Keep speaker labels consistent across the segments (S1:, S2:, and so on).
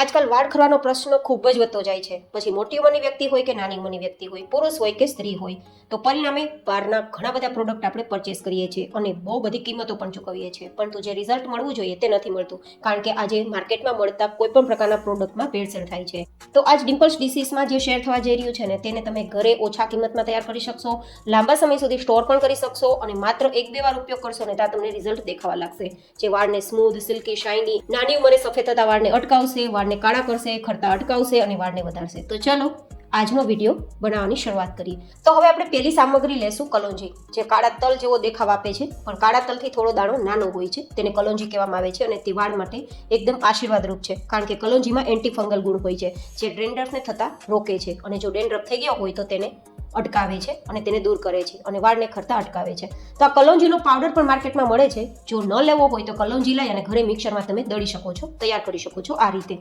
S1: આજકાલ વાળ ખરવાનો પ્રશ્ન ખૂબ જ વધતો જાય છે. પછી મોટી ઉંમરની વ્યક્તિ હોય કે નાની ઉંમરની વ્યક્તિ હોય, પુરુષ હોય કે સ્ત્રી હોય, તો પરિણામે વાળના ઘણા બધા પ્રોડક્ટ આપણે પરચેસ કરીએ છીએ અને બહુ બધી કિંમતો પણ ચૂકવીએ છીએ, પરંતુ જે રિઝલ્ટ મળવું જોઈએ તે નથી મળતું, કારણ કે આજે માર્કેટમાં મળતા કોઈ પણ પ્રકારના પ્રોડક્ટમાં ભેળસેળ થાય છે. તો આજ ડિમ્પલ્સ ડિસીઝમાં જે શેર થવા જઈ રહ્યું છે ને, તેને તમે ઘરે ઓછા કિંમતમાં તૈયાર કરી શકશો, લાંબા સમય સુધી સ્ટોર પણ કરી શકશો અને માત્ર 1-2 વાર ઉપયોગ કરશો ને ત્યાં તમને રિઝલ્ટ દેખાવા લાગશે, જે વાળને સ્મૂધ, સિલ્કી, શાઇની, નાની ઉંમરે સફેદ થતા વાળને અટકાવશે, વાળને કાળા કરશે, ખરતા અટકાવશે અને વાળને વધારશે. તો ચાલો આજનો વિડીયો બનાવવાની શરૂઆત કરીએ. તો હવે આપણે પહેલી સામગ્રી લેશું કલોંજી, જે કાળા તલ જેવો દેખાવ આપે છે, પણ કાળા તલથી થોડો દાણો નાનો હોય છે, તેને કલોંજી કહેવામાં આવે છે અને તે વાળ માટે એકદમ આશીર્વાદરૂપ છે, કારણ કે કલોંજીમાં એન્ટી ફંગલ ગુણ હોય છે, જે ડેન્ડ્રફને થતા રોકે છે અને જો ડેન્ડ્રફ થઈ ગયો હોય તો તેને અટકાવે છે અને તેને દૂર કરે છે અને વાળને ખરતા અટકાવે છે. તો આ કલોંજીનો પાવડર પણ માર્કેટમાં મળે છે. જો ન લેવો હોય તો કલોંજી લઈ અને ઘરે મિક્સરમાં તમે દળી શકો છો, તૈયાર કરી શકો છો આ રીતે.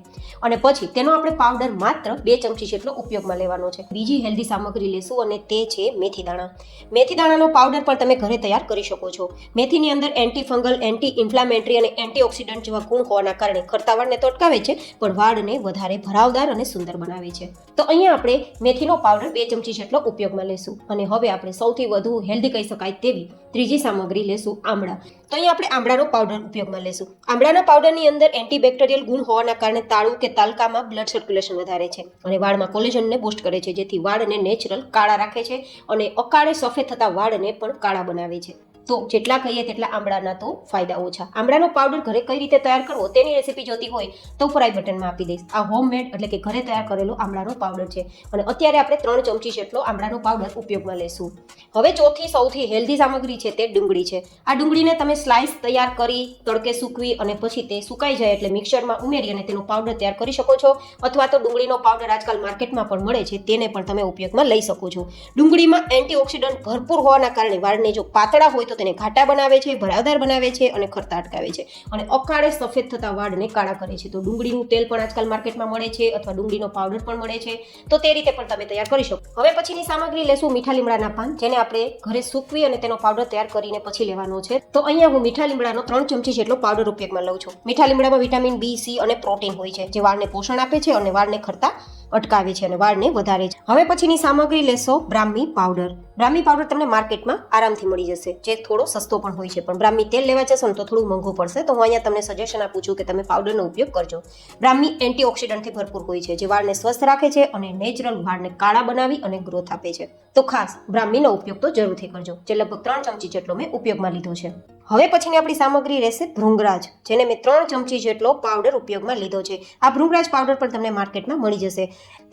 S1: અને પછી તેનો આપણે પાવડર માત્ર 2 ચમચી જેટલો ઉપયોગમાં લેવાનો છે. બીજી હેલ્ધી સામગ્રી લેશું અને તે છે મેથી દાણા. મેથી દાણાનો પાવડર પણ તમે ઘરે તૈયાર કરી શકો છો. મેથીની અંદર એન્ટી ફંગલ, એન્ટી ઇન્ફ્લામેટરી અને એન્ટીઓક્સિડન્ટ જેવા ગુણ હોવાના કારણે ખરતા વાળને તો અટકાવે છે, પણ વાળને વધારે ભરાવદાર અને સુંદર બનાવે છે. તો અહીંયા આપણે મેથીનો પાવડર 2 ચમચી જેટલો ઉપયોગમાં લેશું. અને હવે આપણે સૌથી વધુ હેલ્ધી કહી શકાય તેવી ત્રીજી સામગ્રી લેશું આમળા. તો અહીંયા આપણે આમળાનો પાવડર ઉપયોગમાં લેશું. આમળાના પાવડરની અંદર એન્ટીબેક્ટેરિયલ ગુણ હોવાના કારણે તાળું કે તાલકામાં બ્લડ સર્ક્યુલેશન વધારે છે અને વાળમાં કોલેજનને બૂસ્ટ કરે છે, જેથી વાળને નેચરલ કાળા રાખે છે અને અકાળે સફેદ થતા વાળને પણ કાળા બનાવે છે. તો જેટલા કહીએ તેટલા આમળાના તો ફાયદા ઓછા. આમળાનો પાવડર ઘરે કઈ રીતે તૈયાર કરવો તેની રેસીપી જોતી હોય તો ઉપર આઈ બટનમાં આપી દઈશ. આ હોમમેડ એટલે કે ઘરે તૈયાર કરેલો આમળાનો પાવડર છે અને અત્યારે આપણે 3 ચમચી જેટલો આમળાનો પાવડર ઉપયોગમાં લેશું. હવે ચોથી સૌથી હેલ્ધી સામગ્રી છે તે ડુંગળી છે. આ ડુંગળીને તમે સ્લાઇસ તૈયાર કરી તડકે સૂકવી અને પછી તે સુકાઈ જાય એટલે મિક્સરમાં ઉમેરી અને તેનો પાવડર તૈયાર કરી શકો છો, અથવા તો ડુંગળીનો પાવડર આજકાલ માર્કેટમાં પણ મળે છે, તેને પણ તમે ઉપયોગમાં લઈ શકો છો. ડુંગળીમાં એન્ટીઓક્સિડન્ટ ભરપૂર હોવાના કારણે વાળને જો પાતળા હોય તો તેને ઘાટા બનાવે છે, ભરાવદાર બનાવે છે અને ખરતા અટકાવે છે અને અકાળે સફેદ થતા વાળને કાળા કરે છે. તો ડુંગળીનું તેલ પણ આજકાલ માર્કેટમાં મળે છે અથવા ડુંગળીનો પાવડર પણ મળે છે, તો તે રીતે પણ તમે તૈયાર કરી શકો. હવે પછીની સામગ્રી લેશું મીઠા લીમડાના પાન, જેને આપણે ઘરે સૂકવી અને તેનો પાવડર તૈયાર કરીને પછી લેવાનો છે. તો અહીંયા હું મીઠા લીમડાનો 3 ચમચી જેટલો પાવડર ઉપયોગમાં લઉં છું. મીઠા લીમડામાં વિટામિન B, C અને પ્રોટીન હોય છે, જે વાળને પોષણ આપે છે અને વાળને ખરતા અટકાવે છે અને વાળને વધારે છે. હવે પછીની સામગ્રી લેશો બ્રાહ્મી પાવડર. બ્રાહ્મી પાવડર તમને માર્કેટમાં આરામથી મળી જશે, જે થોડો સસ્તો પણ હોય છે, પણ બ્રાહ્મી તેલ લેવા જશો ને તો થોડું મોંઘું પડશે. તો હું અહીંયા તમને સજેશન આપું છું કે તમે પાવડરનો ઉપયોગ કરજો. બ્રાહ્મી એન્ટીઓક્સિડન્ટથી ભરપૂર હોય છે, જે વાળને સ્વસ્થ રાખે છે અને નેચરલ વાળને કાળા બનાવી અને ગ્રોથ આપે છે. તો ખાસ બ્રાહ્મીનો ઉપયોગ તો જરૂરથી કરજો, જે લગભગ 3 ચમચી જેટલો મેં ઉપયોગમાં લીધો છે. હવે પછીની આપણી સામગ્રી રહેશે ભૃંગરાજ, જેને મેં 3 ચમચી જેટલો પાવડર ઉપયોગમાં લીધો છે. આ ભૃંગરાજ પાવડર પણ તમને માર્કેટમાં મળી જશે.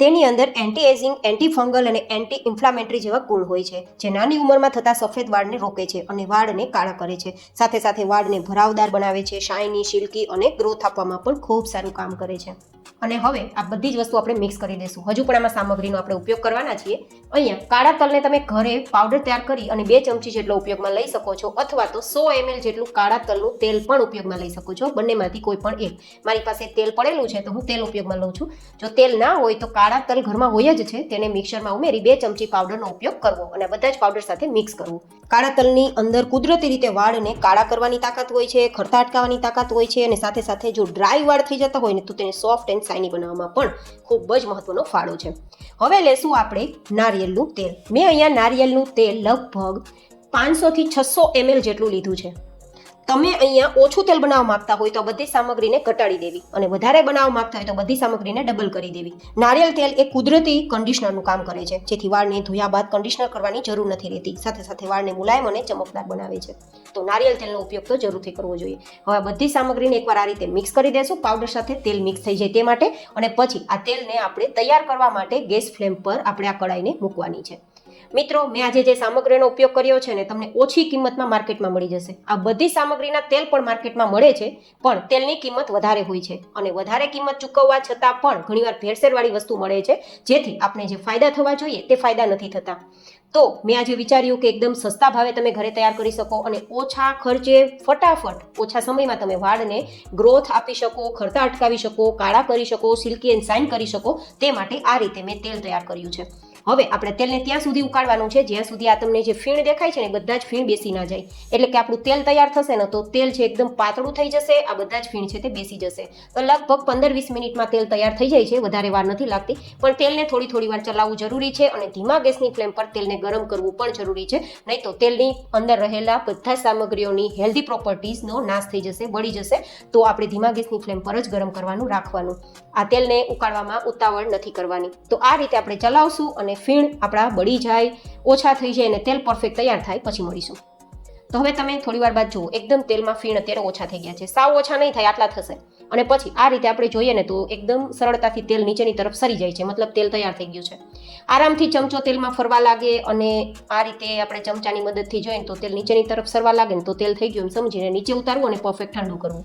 S1: તેની અંદર એન્ટી એજિંગ, એન્ટી ફંગલ અને એન્ટી ઇન્ફ્લામેટરી જેવા ગુણ હોય છે, જે નાની ઉંમરમાં થતા સફેદ વાળને રોકે છે અને વાળને કાળા કરે છે. સાથે સાથે વાળને ભરાવદાર બનાવે છે, શાઇની, સિલ્કી અને ગ્રોથ આપવામાં પણ ખૂબ સારું કામ કરે છે. અને હવે આ બધી જ વસ્તુ આપણે મિક્સ કરી દઈશું. હજુ પણ આમાં સામગ્રીનો આપણે ઉપયોગ કરવાના છીએ. અહીંયા કાળા તલને તમે ઘરે પાવડર તૈયાર કરી અને 2 ચમચી જેટલો ઉપયોગમાં લઈ શકો છો, અથવા તો 100 ml જેટલું કાળા તલનું તેલ પણ ઉપયોગમાં લઈ શકો છો. બંનેમાંથી કોઈ પણ એક. મારી પાસે તેલ પડેલું છે તો હું તેલ ઉપયોગમાં લઉં છું. જો તેલ ના હોય તો કાળા તલ ઘરમાં હોય જ છે, તેને મિક્સરમાં ઉમેરી 2 ચમચી પાવડરનો ઉપયોગ કરવો અને બધા જ પાવડર સાથે મિક્સ કરવું. કાળા તલની અંદર કુદરતી રીતે વાળને કાળા કરવાની તાકાત હોય છે, ખરતા અટકાવવાની તાકાત હોય છે અને સાથે સાથે જો ડ્રાય વાળ થઈ જતા હોય ને તો તેને સોફ્ટ એન્ડ શાઇની બનાવવામાં પણ ખૂબ જ મહત્વનો ફાળો છે. હવે લેશું આપણે નારિયેળનું તેલ. મેં અહીંયા નારિયેળનું તેલ લગભગ 500 થી 600 ml જેટલું લીધું છે. તમે અહીંયા ઓછું તેલ બનાવવા માંગતા હોય તો બધી સામગ્રીને ઘટાડી દેવી અને વધારે બનાવવા માંગતા હોય તો બધી સામગ્રીને ડબલ કરી દેવી. નારિયેળ તેલ એ કુદરતી કન્ડિશનરનું કામ કરે છે, જેથી વાળને ધોયા બાદ કન્ડિશનર કરવાની જરૂર નથી રહેતી. સાથે સાથે વાળને મુલાયમ અને ચમકદાર બનાવે છે. તો નારિયેળ તેલનો ઉપયોગ તો જરૂરથી કરવો જોઈએ. હવે બધી સામગ્રીને એકવાર આ રીતે મિક્સ કરી દેશું, પાવડર સાથે તેલ મિક્સ થઈ જાય તે માટે. અને પછી આ તેલને આપણે તૈયાર કરવા માટે ગેસ ફ્લેમ પર આપણે આ કડાઈને મૂકવાની છે. મિત્રો, મેં આજે જે સામગ્રીનો ઉપયોગ કર્યો છે ને, તમને ઓછી કિંમતમાં માર્કેટમાં મળી જશે. આ બધી સામગ્રીના તેલ પણ માર્કેટમાં મળે છે, પણ તેલની કિંમત વધારે હોય છે અને વધારે કિંમત ચૂકવવા છતાં પણ ઘણીવાર ભેળસેળવાળી વસ્તુ મળે છે, જેથી આપણે જે ફાયદા થવા જોઈએ તે ફાયદા નથી થતા. તો મેં આજે વિચાર્યું કે એકદમ સસ્તા ભાવે તમે ઘરે તૈયાર કરી શકો અને ઓછા ખર્ચે ફટાફટ ઓછા સમયમાં તમે વાળને ગ્રોથ આપી શકો, ખરતા અટકાવી શકો, કાળા કરી શકો, સિલ્કી એન્ડ શાઇન કરી શકો, તે માટે આ રીતે મેં તેલ તૈયાર કર્યું છે. હવે આપણે તેલને ત્યાં સુધી ઉકાળવાનું છે જ્યાં સુધી આ તમને જે ફીણ દેખાય છે ને બધા જ ફીણ બેસી ના જાય. એટલે કે આપણું તેલ તૈયાર થશે ને તો તેલ છે એકદમ પાતળું થઈ જશે, આ બધા જ ફીણ છે તે બેસી જશે. તો લગભગ 15-20 મિનિટમાં તેલ તૈયાર થઈ જાય છે, વધારે વાર નથી લાગતી. પણ તેલને થોડી વાર ચલાવવું જરૂરી છે અને ધીમા ગેસની ફ્લેમ પર તેલને ગરમ કરવું પણ જરૂરી છે. નહીં તો તેલની અંદર રહેલા બધા સામગ્રીઓની હેલ્ધી પ્રોપર્ટીઝનો નાશ થઈ જશે, બળી જશે. તો આપણે ધીમા ગેસની ફ્લેમ પર જ ગરમ કરવાનું રાખવાનું. આ તેલને ઉકાળવામાં ઉતાવળ નથી કરવાની. તો આ રીતે આપણે ચલાવશું અને ફીણ આપણા બળી જાય, ઓછા થઈ જાય અને તેલ પરફેક્ટ તૈયાર થાય પછી મળીશું. તો હવે તમે થોડી વાર બાદ જુઓ, એકદમ તેલમાં ફીણ અત્યારે ઓછા થઈ ગયા છે, સાવ ઓછા નહીં થાય આટલા થશે. અને પછી આ રીતે આપણે જોઈએ ને તો એકદમ સરળતાથી તેલ નીચેની તરફ સરી જાય છે, મતલબ તેલ તૈયાર થઈ ગયું છે. આરામથી ચમચો તેલમાં ફરવા લાગે અને આ રીતે આપણે ચમચાની મદદથી જોઈએ તો તેલ નીચેની તરફ સરવા લાગે ને તો તેલ થઈ ગયું એમ સમજીને નીચે ઉતારવું અને પરફેક્ટ ઠંડુ કરવું.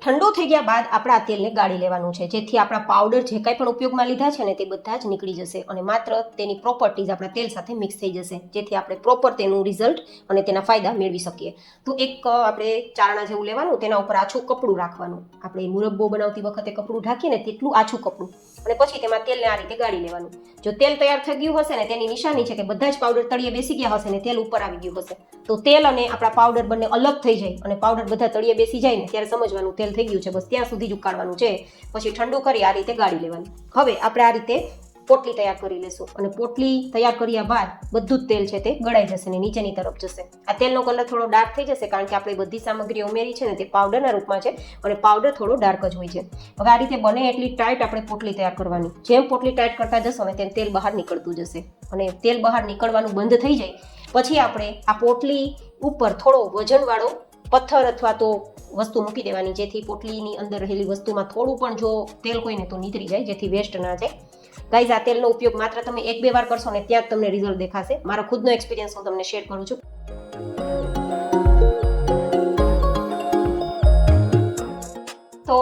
S1: ઠંડુ થઈ ગયા બાદ આપણે આ તેલને ગાળી લેવાનું છે, જેથી આપણા પાવડર જે કાંઈ પણ ઉપયોગમાં લીધા છે ને તે બધા જ નીકળી જશે અને માત્ર તેની પ્રોપર્ટીઝ આપણા તેલ સાથે મિક્સ થઈ જશે, જેથી આપણે પ્રોપર તેનું રિઝલ્ટ અને તેના ફાયદા મેળવી શકીએ. તો એક આપણે ચારણા જેવું લેવાનું, તેના ઉપર આછું કપડું રાખવાનું. આપણે મુરબ્બો બનાવતી વખતે કપડું ઢાંકીએ ને તેટલું આછું કપડું, અને પછી તેમાં તેલને આ રીતે ગાળી લેવાનું. જો તેલ તૈયાર થઈ ગયું હશે ને તેની નિશાની છે કે બધા જ પાવડર તળિયે બેસી ગયા હશે ને તેલ ઉપર આવી ગયું હશે. તો તેલ અને આપણા પાવડર બંને અલગ થઈ જાય અને પાવડર બધા તળિયે બેસી જાય ને ત્યારે સમજવાનું તેલ થઈ ગયું છે, બસ ત્યાં સુધી જ ઉકાળવાનું છે. પછી ઠંડુ કરી આ રીતે ગાળી લેવાનું. હવે આપણે આ રીતે પોટલી તૈયાર કરી લેશું અને પોટલી તૈયાર કર્યા બાદ બધું જ તેલ છે તે ગળાઈ જશે ને નીચેની તરફ જશે. આ તેલનો કલર થોડો ડાર્ક થઈ જશે કારણ કે આપણે બધી સામગ્રી ઉમેરી છે ને તે પાવડરના રૂપમાં છે અને પાવડર થોડો ડાર્ક જ હોય છે. હવે આ રીતે બને એટલી ટાઈટ આપણે પોટલી તૈયાર કરવાની. જેમ પોટલી ટાઈટ કરતા જશો ને તેમ તેલ બહાર નીકળતું જશે અને તેલ બહાર નીકળવાનું બંધ થઈ જાય પછી આપણે આ પોટલી ઉપર થોડો વજનવાળો પથ્થર અથવા તો વસ્તુ મૂકી દેવાની, જેથી પોટલીની અંદર રહેલી વસ્તુમાં થોડું પણ જો તેલ હોય ને તો નીતરી જાય, જેથી વેસ્ટ ના જાય. ગાઈઝ, આ તેલનો ઉપયોગ માત્ર તમે 1-2 વાર કરશો ને ત્યાં જ તમને રિઝલ્ટ દેખાશે. મારો ખુદનો એક્સપિરિયન્સ હું તમને શેર કરું છું. તો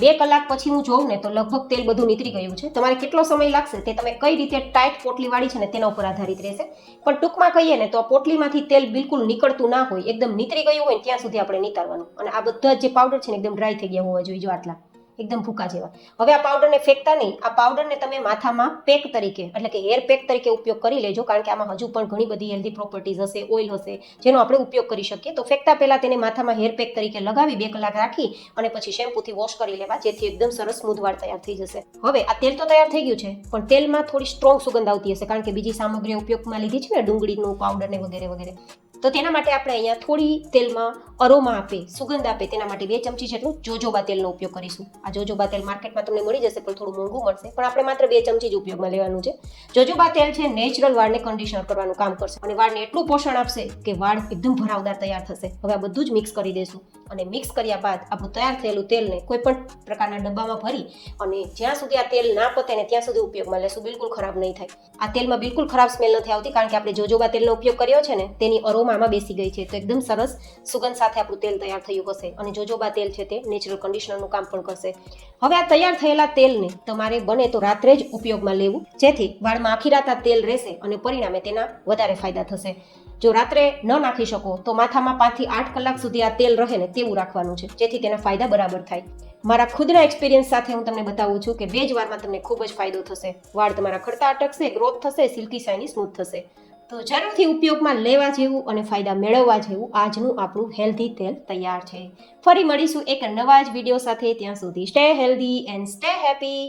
S1: 2 કલાક પછી હું જોઉં ને તો લગભગ તેલ બધું નીતરી ગયું છે. તમારે કેટલો સમય લાગશે તે તમે કઈ રીતે ટાઈટ પોટલી વાળી છે ને તેના ઉપર આધારિત રહેશે. પણ ટૂંકમાં કહીએ ને તો પોટલીમાંથી તેલ બિલકુલ નીકળતું ના હોય, એકદમ નીતરી ગયું હોય ને ત્યાં સુધી આપણે નીતારવાનું. અને આ બધા જે પાવડર છે ને એકદમ ડ્રાય થઈ ગયા હોવા જોઈએ, જો આટલા એકદમ ભૂકા જેવા. હવે આ પાવડરને ફેંકતા નહીં, આ પાવડરને તમે માથામાં પેક તરીકે એટલે કે હેર પેક તરીકે ઉપયોગ કરી લેજો, કારણ કે આમાં હજુ પણ ઘણી બધી હેલ્ધી પ્રોપર્ટીઝ હશે, ઓઇલ હશે જેનો આપણે ઉપયોગ કરી શકીએ. તો ફેંકતા પહેલા તેને માથામાં હેર પેક તરીકે લગાવી 2 કલાક રાખી અને પછી શેમ્પૂથી વોશ કરી લેવા, જેથી એકદમ સરસ સ્મૂથ વાળ તૈયાર થઈ જશે. હવે આ તેલ તો તૈયાર થઈ ગયું છે, પણ તેલમાં થોડી સ્ટ્રોંગ સુગંધ આવતી હશે કારણ કે બીજી સામગ્રીઓ ઉપયોગમાં લીધી છે ને, ડુંગળીનું પાવડર ને વગેરે વગેરે. તો તેના માટે આપણે અહીંયા થોડી તેલમાં અરોમા આપે, સુગંધ આપે, તેના માટે 2 ચમચી જેટલું જોજોબા તેલનો ઉપયોગ કરીશું. આ જોજોબા તેલ માર્કેટમાં તમને મળી જશે પણ થોડું મોંઘું મળશે, પણ આપણે માત્ર 2 ચમચી જ ઉપયોગમાં લેવાનું છે. જોજોબા તેલ છે નેચરલ વાળને કન્ડિશનર કરવાનું કામ કરશે અને વાળને એટલું પોષણ આપશે કે વાળ એકદમ ભરાવદાર તૈયાર થશે. હવે આ બધું જ મિક્સ કરી દઈશું અને મિક્સ કર્યા બાદ આપણું તૈયાર થયેલું તેલને કોઈ પણ પ્રકારના ડબ્બામાં ભરી અને જ્યાં સુધી આ તેલ ના પતે ને ત્યાં સુધી ઉપયોગમાં લેશું. બિલકુલ ખરાબ નહીં થાય. આ તેલમાં બિલકુલ ખરાબ સ્મેલ નથી આવતી કારણ કે આપણે જોજોબા તેલનો ઉપયોગ કર્યો છે ને તેની અરોમામાં બેસી ગઈ છે. તો એકદમ સરસ સુગંધ સાથે આપણું તેલ તૈયાર થયું હશે અને જોજોબા તેલ છે તે નેચરલ કન્ડિશનરનું કામ પણ કરશે. હવે આ તૈયાર થયેલા તેલને તમારે બને તો રાત્રે જ ઉપયોગમાં લેવું, જેથી વાળમાં આખી રાત આ તેલ રહેશે અને પરિણામે તેના વધારે ફાયદા થશે. જો રાત્રે ન નાખી શકો તો માથામાં 5 થી 8 કલાક સુધી આ તેલ રહે ને તેવું રાખવાનું છે, જેથી તેના ફાયદા બરાબર થાય. મારા ખુદના એક્સપિરિયન્સ સાથે હું તમને બતાવું છું કે 2 જ વારમાં તમને ખૂબ જ ફાયદો થશે. વાળ તમારા ખરતા અટકશે, ગ્રોથ થશે, સિલ્કી શાઇની સ્મૂથ થશે. તો જરૂરથી ઉપયોગમાં લેવા જેવું અને ફાયદા મેળવવા જેવું આજનું આપણું હેલ્ધી તેલ તૈયાર છે. ફરી મળીશું એક નવા જ વિડીયો સાથે. ત્યાં સુધી stay healthy and stay happy.